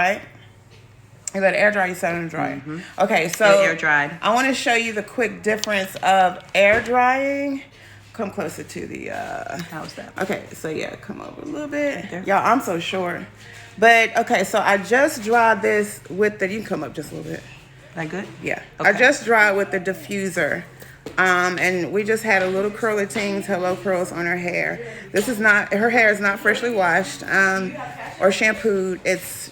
Right? You let it air dry, you set it in the dryer. Mm-hmm. Okay, so air dried. I want to show you the quick difference of air drying. Come closer to the How's that? Okay, so yeah, come over a little bit. Right there. Y'all, I'm so short. But okay, so I just dried this with the, you can come up just a little bit. That good? Yeah. Okay. I just dried with the diffuser. And we just had a little curly tings, hello curls on her hair. This is not, her hair is not freshly washed or shampooed.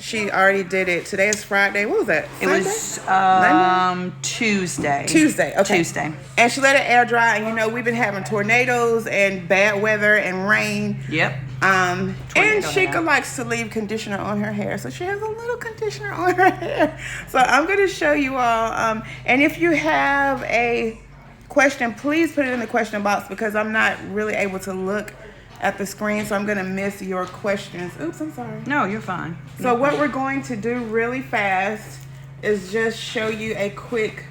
She already did it. Today is Friday. What was that? It Sunday? was Tuesday. Tuesday, okay. Tuesday. And she let it air dry. And you know, we've been having tornadoes and bad weather and rain. Yep. And Sheikah likes to leave conditioner on her hair, so she has a little conditioner on her hair. So I'm going to show you all. And if you have a question, please put it in the question box because I'm not really able to look at the screen, so I'm going to miss your questions. Oops, I'm sorry. No, you're fine. So what we're going to do really fast is just show you a quick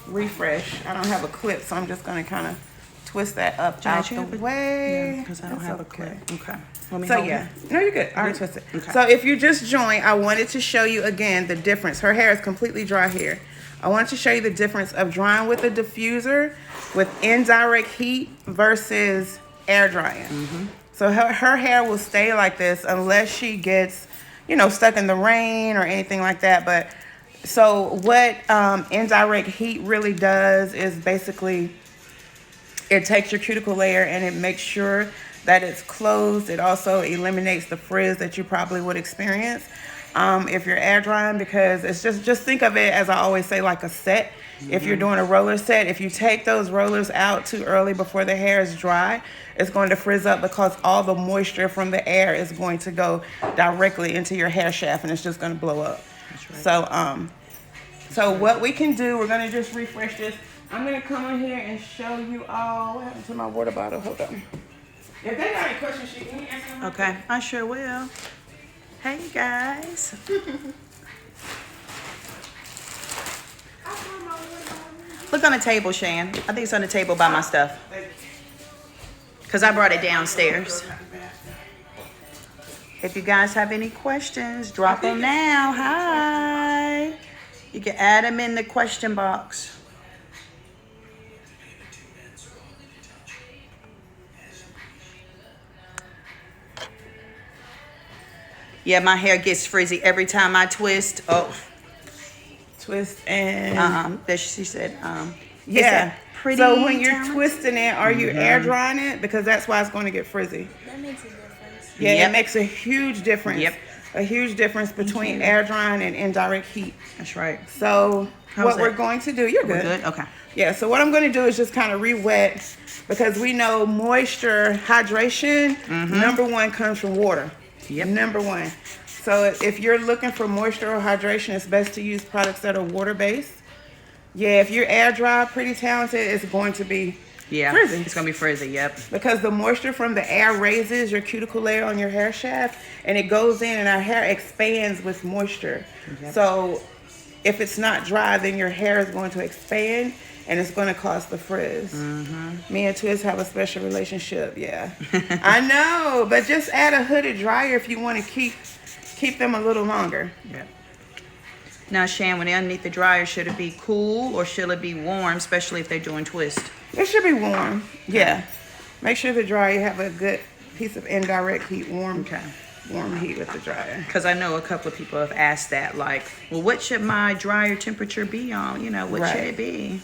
refresh. I don't have a clip, so I'm just going to kind of twist that up out the way. Yeah, because I don't have a clip. Okay. So yeah, no, you're good. I already twisted. Okay. So if you just joined, I wanted to show you again the difference. Her hair is completely dry here. I wanted to show you the difference of drying with a diffuser with indirect heat versus air drying. Mm-hmm. So her hair will stay like this unless she gets, you know, stuck in the rain or anything like that. But so what indirect heat really does is basically it takes your cuticle layer and it makes sure that it's closed. It also eliminates the frizz that you probably would experience if you're air drying, because it's just think of it as I always say, like a set. Mm-hmm. If you're doing a roller set, if you take those rollers out too early before the hair is dry, it's going to frizz up because all the moisture from the air is going to go directly into your hair shaft and it's just going to blow up. That's right. So what we can do, we're going to just refresh this. I'm going to come in here and show you all. What happened to my water bottle? Hold on. If they got any questions, can you answer them? Okay, I sure will. Hey, guys. Look on the table, Shan. I think it's on the table by my stuff. Because I brought it downstairs. If you guys have any questions, drop them now. Hi. You can add them in the question box. Yeah, my hair gets frizzy every time I twist. Oh. Twist and... She said, yeah. Pretty so when you're talented? twisting it, are you air drying it? Because that's why it's going to get frizzy. That makes a difference. Yeah, Yep. It makes a huge difference. Yep. A huge difference between air drying and indirect heat. That's right. So How's we're that? going to do... You're good. We're good? Okay. Yeah, so what I'm going to do is just kind of re-wet because we know moisture, hydration, number one comes from water. Yep. Number one. So if you're looking for moisture or hydration, it's best to use products that are water-based. Yeah, if you're air dry, pretty talented, it's going to be frizzy. It's going to be frizzy, yep. Because the moisture from the air raises your cuticle layer on your hair shaft, and it goes in, and our hair expands with moisture. Yep. So if it's not dry, then your hair is going to expand, and it's going to cause the frizz. Mm-hmm. Me and Twiz have a special relationship, yeah. I know, but just add a hooded dryer if you want to keep them a little longer. Yeah. Now, Shan, when they're underneath the dryer, should it be cool or should it be warm, especially if they're doing twist? It should be warm, yeah. Make sure the dryer have a good piece of indirect heat, warm heat with the dryer. Because I know a couple of people have asked that, like, well, what should my dryer temperature be on? You know, what should it be?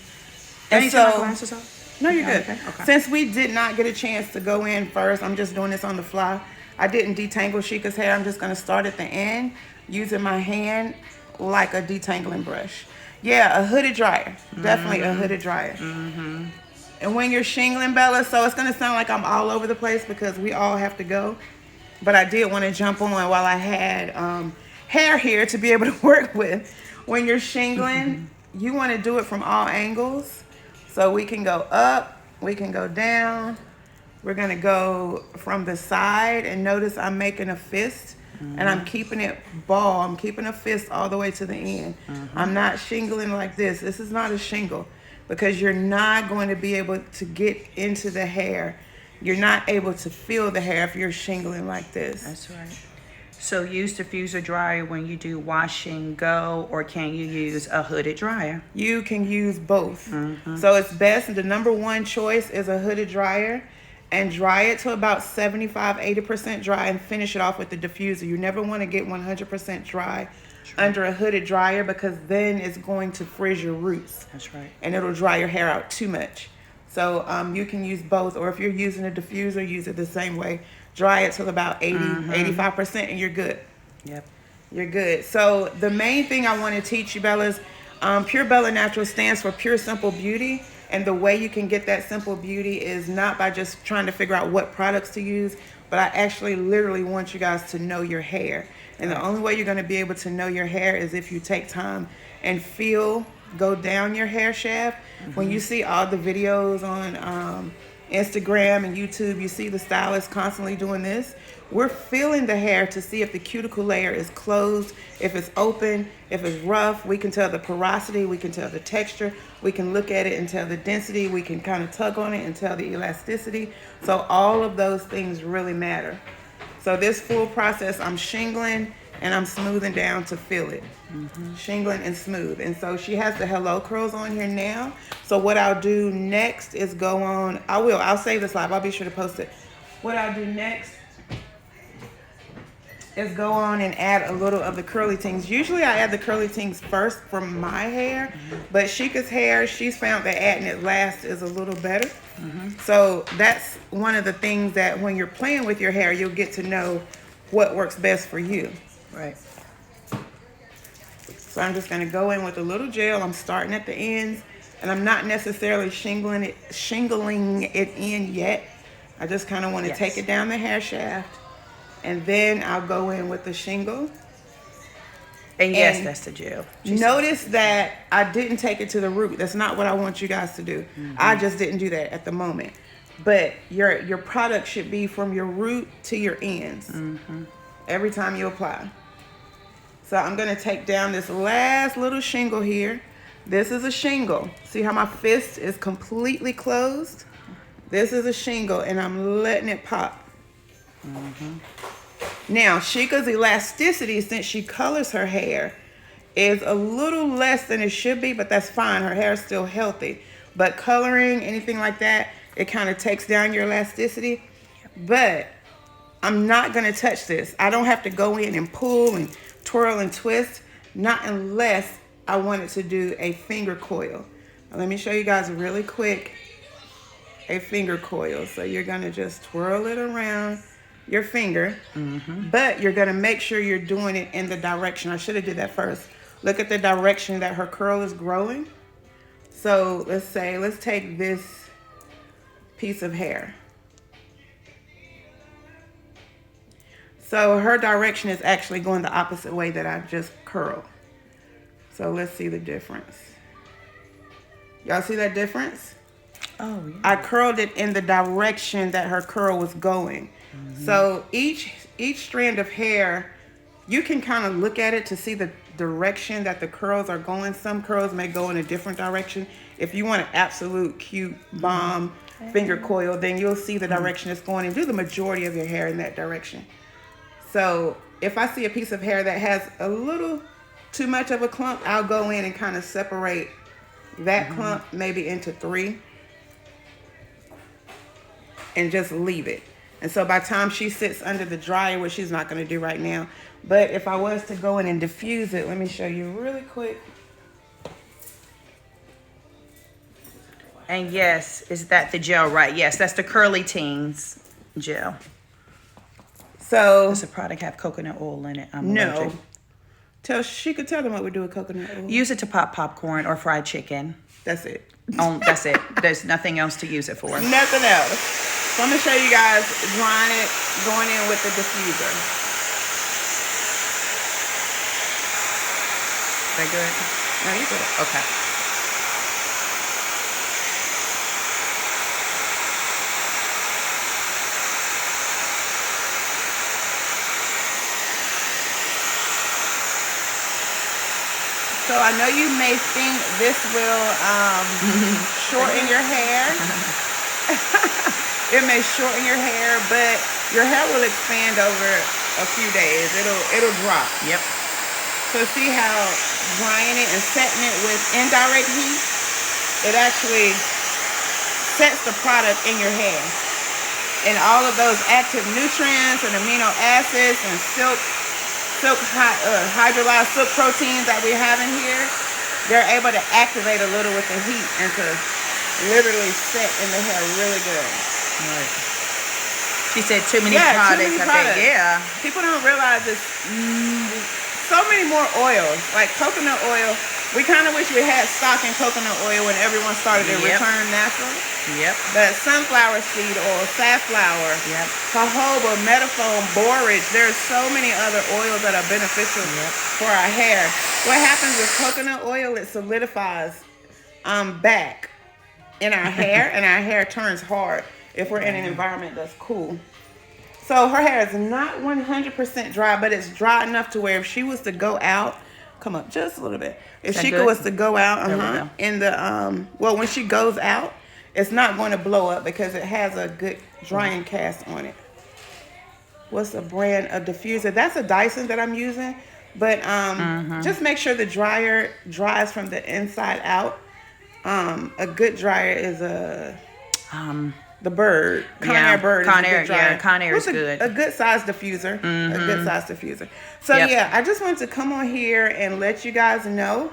And so, my glasses off? No, you're good. Okay. Since we did not get a chance to go in first, I'm just doing this on the fly. I didn't detangle Sheikah's hair. I'm just going to start at the end using my hand like a detangling brush. Yeah, a hooded dryer. Definitely a hooded dryer. Mm-hmm. And when you're shingling, Bella, so it's going to sound like I'm all over the place because we all have to go. But I did want to jump on while I had hair here to be able to work with. When you're shingling, you want to do it from all angles. So we can go up, we can go down. We're going to go from the side, and notice I'm making a fist, and I'm keeping it ball. I'm keeping a fist all the way to the end. I'm not shingling like this. This is not a shingle because you're not going to be able to get into the hair. You're not able to feel the hair if you're shingling like this. That's right. So use diffuser dryer when you do wash and go, or can you use a hooded dryer? You can use both. So it's best, the number one choice is a hooded dryer, and dry it to about 75-80% dry and finish it off with the diffuser. You never want to get 100% dry under a hooded dryer, because then it's going to frizz your roots. That's right. And it'll dry your hair out too much. So you can use both, or if you're using a diffuser, use it the same way. Dry it till about 85%, and you're good. Yep. You're good. So the main thing I want to teach you, Bellas, Pure Bella Natural stands for Pure Simple Beauty. And the way you can get that simple beauty is not by just trying to figure out what products to use, but I actually literally want you guys to know your hair. And the only way you're going to be able to know your hair is if you take time and go down your hair shaft. When you see all the videos on Instagram and YouTube, you see the stylists constantly doing this. We're feeling the hair to see if the cuticle layer is closed, if it's open, if it's rough. We can tell the porosity, we can tell the texture, we can look at it and tell the density, we can kind of tug on it and tell the elasticity. So all of those things really matter. So this full process, I'm shingling and I'm smoothing down to feel it. Shingling and smooth. And so she has the hello curls on here now. So what I'll do next is go on, I'll save this live, I'll be sure to post it. What I'll do next is go on and add a little of the curly tings. Usually I add the curly tings first for my hair, but Sheikah's hair, she's found that adding it last is a little better. So that's one of the things that when you're playing with your hair, you'll get to know what works best for you. Right. So I'm just gonna go in with a little gel. I'm starting at the ends, and I'm not necessarily shingling it in yet. I just kind of want to take it down the hair shaft. And then I'll go in with the shingle. And yes, that's the gel. Notice that I didn't take it to the root. That's not what I want you guys to do. I just didn't do that at the moment. But your product should be from your root to your ends every time you apply. So I'm going to take down this last little shingle here. This is a shingle. See how my fist is completely closed? This is a shingle, and I'm letting it pop. Now, Sheikah's elasticity, since she colors her hair, is a little less than it should be, but that's fine. Her hair is still healthy. But coloring, anything like that, it kind of takes down your elasticity. But I'm not going to touch this. I don't have to go in and pull and twirl and twist, not unless I wanted to do a finger coil. Now, let me show you guys really quick a finger coil. So you're going to just twirl it around your finger, but you're going to make sure you're doing it in the direction. I should have did that first. Look at the direction that her curl is growing. So let's take this piece of hair. So her direction is actually going the opposite way that I just curled. So let's see the difference. Y'all see that difference? Oh, yeah. I curled it in the direction that her curl was going. So each strand of hair, you can kind of look at it to see the direction that the curls are going. Some curls may go in a different direction. If you want an absolute cute bomb finger coil, then you'll see the direction it's going and do the majority of your hair in that direction. So if I see a piece of hair that has a little too much of a clump, I'll go in and kind of separate that clump maybe into 3 and just leave it. And so by the time she sits under the dryer, which she's not going to do right now, but if I was to go in and diffuse it, let me show you really quick. And yes, is that the gel, right? Yes, that's the Curly Teens gel. So Does the product have coconut oil in it? I'm no. allergic. She could tell them what we do with coconut oil. Use it to pop popcorn or fried chicken. That's it. That's it. There's nothing else to use it for. Nothing else. So I'm going to show you guys drying it, going in with the diffuser. Is that good? No, you good. Okay. So I know you may think this will shorten your hair. It may shorten your hair, but your hair will expand over a few days. It'll drop. Yep. So see how drying it and setting it with indirect heat, it actually sets the product in your hair. And all of those active nutrients and amino acids and hydrolyzed silk proteins that we have in here, they're able to activate a little with the heat and to literally set in the hair really good. Right. She said too many products. Too many products. Yeah. People don't realize it's so many more oils. Like coconut oil, we kind of wish we had stock in coconut oil when everyone started to return natural. Yep. But sunflower seed oil, safflower, jojoba, metaphone, borage, there's so many other oils that are beneficial for our hair. What happens with coconut oil, it solidifies back in our hair, and our hair turns hard if we're in an environment that's cool. So her hair is not 100% dry, but it's dry enough to where if she was to go out, come up just a little bit. If she was to go out in the, when she goes out, it's not going to blow up because it has a good drying cast on it. What's the brand of diffuser? That's a Dyson that I'm using, but just make sure the dryer dries from the inside out. A good dryer is the bird. Conair bird. Conair is good. A good size diffuser. A good size diffuser. So I just wanted to come on here and let you guys know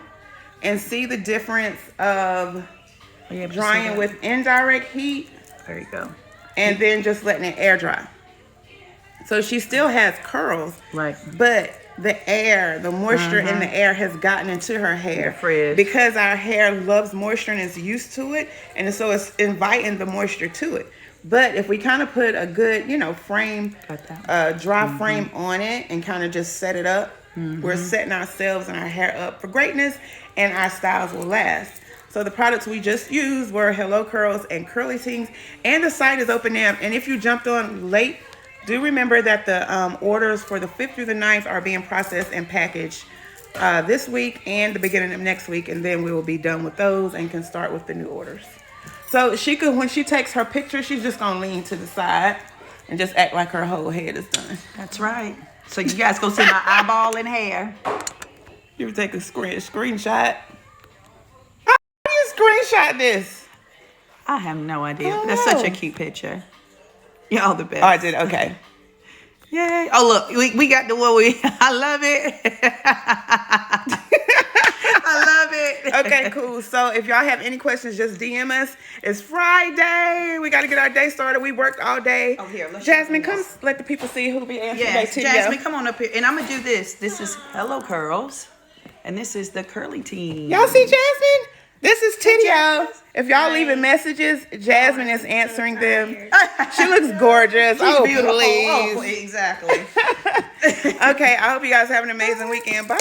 and see the difference of drying with indirect heat. There you go. And then just letting it air dry. So she still has curls. Right. But the air, the moisture in the air has gotten into her hair. Because our hair loves moisture and is used to it. And so it's inviting the moisture to it. But if we kind of put a good, frame, dry frame on it and kind of just set it up, we're setting ourselves and our hair up for greatness, and our styles will last. So the products we just used were Hello Curls and Curly Tings, and the site is open now. And if you jumped on late, do remember that the orders for the 5th through the 9th are being processed and packaged this week and the beginning of next week, and then we will be done with those and can start with the new orders. So she could, when she takes her picture, she's just gonna lean to the side and just act like her whole head is done. That's right. So you guys go see my eyeball and hair. You take a screenshot. How do you screenshot this? I have no idea. That's such a cute picture. Y'all the best. Oh, I did. Okay. Yay. Oh, look. We got the one I love it. I love it. Okay, cool. So if y'all have any questions, just DM us. It's Friday. We got to get our day started. We worked all day. Oh, here. Let's Jasmine, come let the people see who be answering. Yes, Jasmine, come on up here. And I'm going to do this. This is Hello Curls. And this is the Curly Team. Y'all see Jasmine? This is Titio. If y'all leaving messages, Jasmine is answering them. She looks gorgeous. She's beautiful. Please. Oh, exactly. Okay, I hope you guys have an amazing weekend. Bye.